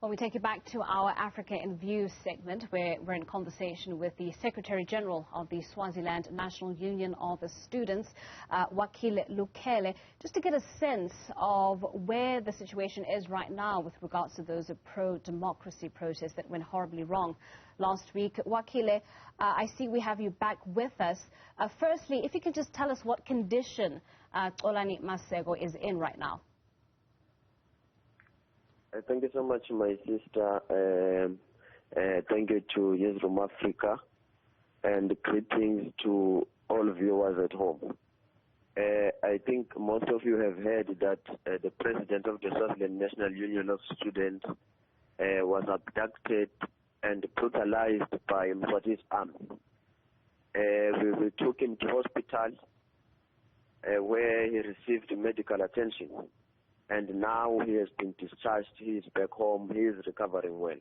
Well, we take you back to our Africa in View segment, where we're in conversation with the Secretary General of the Swaziland National Union of Students, Wakhile Lukhele, just to get a sense of where the situation is right now with regards to those pro-democracy protests that went horribly wrong last week. Wakhile, I see we have you back with us. Firstly, if you can just tell us what condition Colani Maseko is in right now. Thank you so much, my sister. Thank you to Newzroom Afrika, and greetings to all viewers at home. I think most of you have heard that the president of the Swaziland National Union of Students was abducted and brutalized by Mswati's army. We took him to hospital where he received medical attention. And now he has been discharged. He is back home. He is recovering well.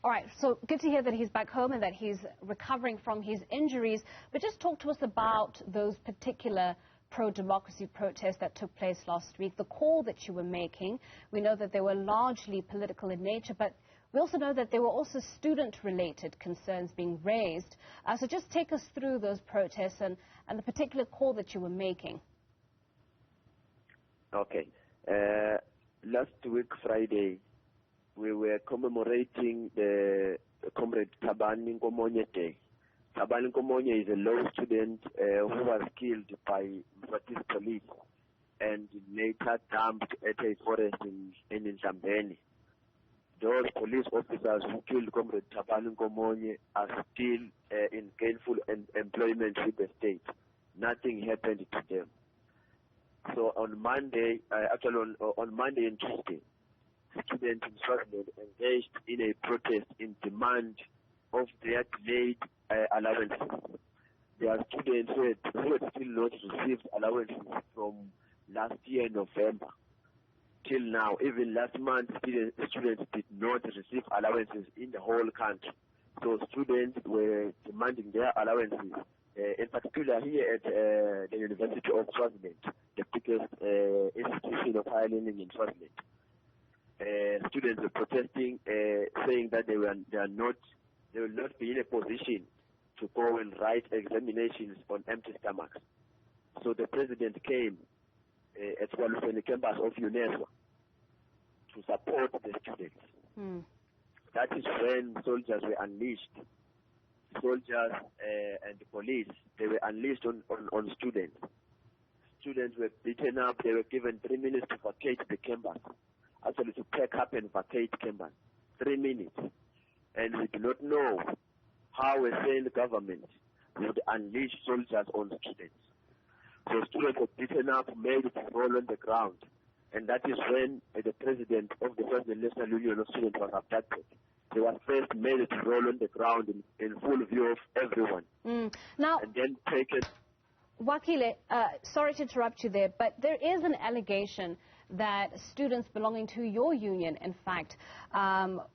All right. So good to hear that he's back home and that he's recovering from his injuries. But just talk to us about those particular pro-democracy protests that took place last week, the call that you were making. We know that they were largely political in nature, but we also know that there were also student-related concerns being raised. So just take us through those protests and the particular call that you were making. Okay. Last week, Friday, we were commemorating the Comrade Thabani Nkomonye Day. Thabani Nkomonye is a law student who was killed by Mswati's police and later dumped at a forest in Nhlambeni. Those police officers who killed Comrade Thabani Nkomonye are still in gainful employment with the state. Nothing happened to them. So on Monday, on Monday and Tuesday, students in Swaziland engaged in a protest in demand of their delayed allowances. There are students who had still not received allowances from last year, November, till now. Even last month, students did not receive allowances in the whole country. So students were demanding their allowances. In particular here at the University of Swaziland, the biggest institution of higher learning in Swaziland. Students were protesting, saying that they will not be in a position to go and write examinations on empty stomachs. So the president came at the campus of UNESCO to support the students. That is when soldiers were unleashed. Soldiers and the police, they were unleashed on students. Students were beaten up. They were given 3 minutes to vacate the campus. Actually, to pack up and vacate campus. 3 minutes. And we do not know how a sane government would unleash soldiers on students. So students were beaten up, made to roll on the ground. And that is when the president of the Swaziland National Union of Students was abducted. They were first made to roll on the ground in full view of everyone. Now, and then taken. Wakhile, sorry to interrupt you there, but there is an allegation that students belonging to your union, in fact,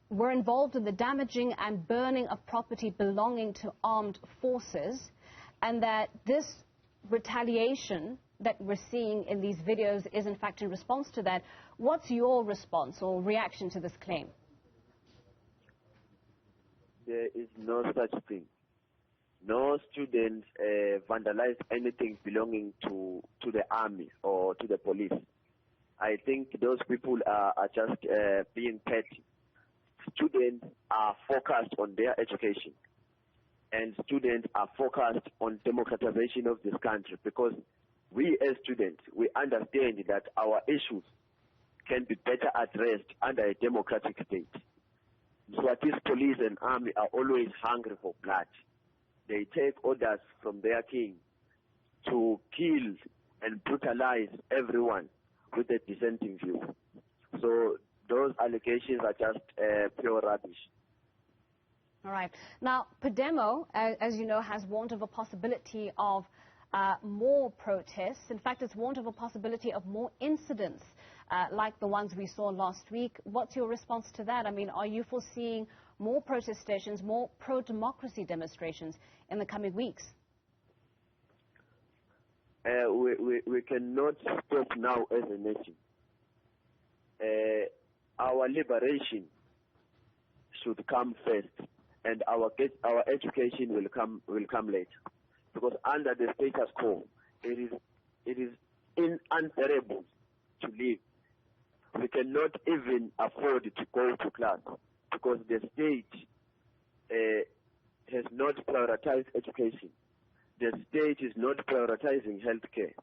were involved in the damaging and burning of property belonging to armed forces, and that this retaliation that we're seeing in these videos is, in fact, in response to that. What's your response or reaction to this claim? There is no such thing. No students vandalized anything belonging to the army or to the police. I think those people are just being petty. Students are focused on their education, and students are focused on democratization of this country, because we as students, we understand that our issues can be better addressed under a democratic state. Mswati's police and army are always hungry for blood. They take orders from their king to kill and brutalize everyone with a dissenting view. So those allegations are just pure rubbish. All right. Now, Podemo, as you know, has warned of a possibility of more protests. In fact, it's warned of a possibility of more incidents like the ones we saw last week. What's your response to that? I mean, are you foreseeing more protestations, more pro-democracy demonstrations in the coming weeks? We cannot stop now as a nation. our liberation should come first, and our education will come later. Because under the status quo, it is unbearable to live. We cannot even afford to go to class because the state has not prioritized education. The state is not prioritizing healthcare.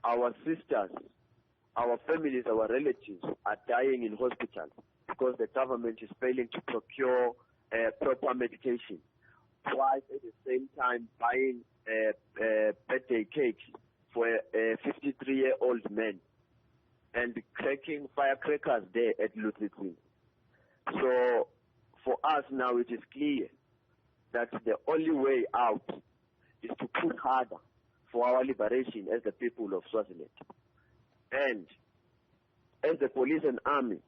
Our sisters, our families, our relatives are dying in hospitals because the government is failing to procure proper medication. Twice at the same time buying birthday cakes for a 53-year-old man and cracking firecrackers there at Eswatini. So for us now it is clear that the only way out is to push harder for our liberation as the people of Swaziland. And as the police and army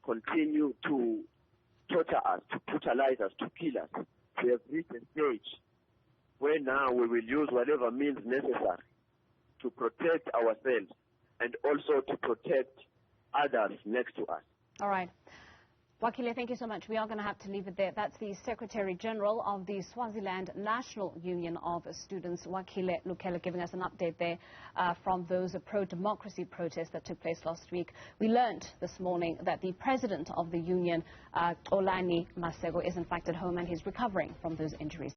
continue to torture us, to brutalize us, to kill us, we have reached a stage where now we will use whatever means necessary to protect ourselves and also to protect others next to us. All right. Wakhile, thank you so much. We are going to have to leave it there. That's the Secretary General of the Swaziland National Union of Students, Wakhile Lukhele, giving us an update there from those pro-democracy protests that took place last week. We learned this morning that the president of the union, Colani Maseko, is in fact at home and he's recovering from those injuries.